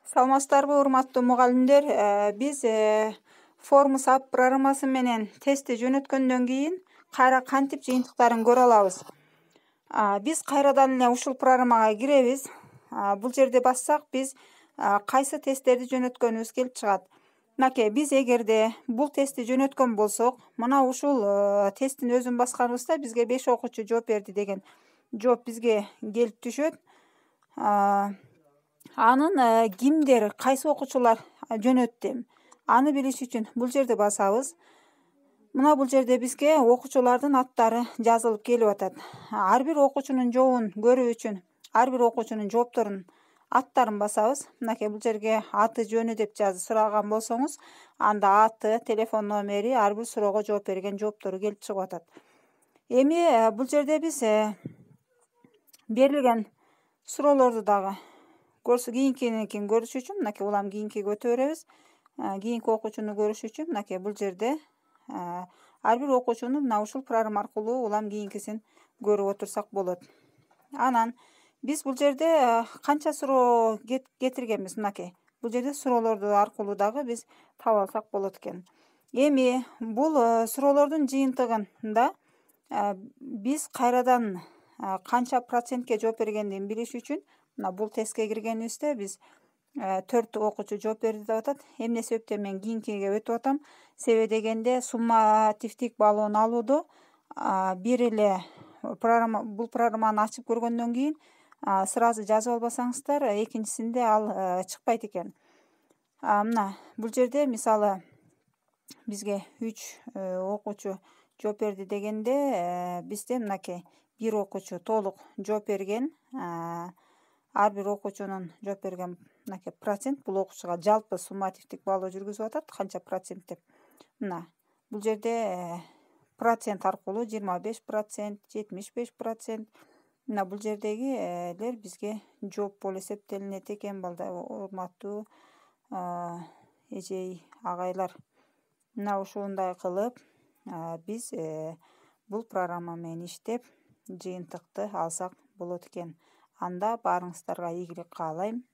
Саламатсыздарбы, урматтуу мугалимдер? Биз Forms App программасы менен тестти жөнөткөндөн кийин кайра кантип жыйынтыктарын көрө алабыз. Биз кайрадан эле ушул программага киребиз. Бул жерде бассак биз кайсы тесттерди жөнөткөнүбүз келип чыгат. Мынакей, биз эгерде бул тестти жөнөткөн болсок, мына ушул тесттин өзүн басканыбызда бизге 5 окуучу жооп берди деген жооп бизге келип түшөт. Анын кимдер, кайсы окуучулар жөнөттү, аны билиш үчүн бул жерде басабыз. Мына бул жерде бизге окуучулардын аттары жазылып келип атат. Ар бир окуучунун жообун көрүү үчүн ар бир окуучунун жоопторунун аттарын басабыз. Мынакей, бул жерге аты жөнү деп сураган болсоңуз, анда аты, телефон номери, ар бир суроого жооп берген жооптору келип чыгып атат. Эми бул жерде биз берилген суроолорду дагы кийинкинин көрүш үчүн, мынакей, улам кийинкиге өтө беребиз. Кийинки окуучуну көрүш үчүн мынакей бул жерде ар бир окуучуну мына ушул программа аркылуу улам кийинкисин көрүп отурсак болот. Анан биз бул жерде канча суроо кетиргенбиз, мынакей. Бул жерде суроолорду аркылуу дагы биз таба алсак болот экен. Эми бул суроолордун жыйынтыгында биз кайрадан канча процентке жооп бергендигин билиш үчүн мына бул тестке киргенибизде биз 4 окуучу жооп берди деп атат. Эмне себептен мен кийинкиге өтүп атам? Себеби дегенде суммативдик баллоону алууда бир эле бул программаны ачып көргөндөн кийин сразу жазып албасаңыздар, экинчисинде ал чыкпайт экен. Мына бул жерде мисалы бизге 3 окуучу жооп берди дегенде бизде мынакей бир окуучу толук жооп берген. Ар бир окуучунун жооп берген мынакей процент бул окуучуга жалпы суммативдик баллоо жүргүзүп атат, канча процент деп. Мына бул жерде процент аркылуу 25%, 75%. Мына бул жердегилер бизге жооп болуп эсептелинет экен, урматтуу эжей агайлар. Мына ушундай кылып биз бул программа менен иштеп жыйынтыкты алсак болот экен. Анда баарыңыздарга ийгилик каалайм.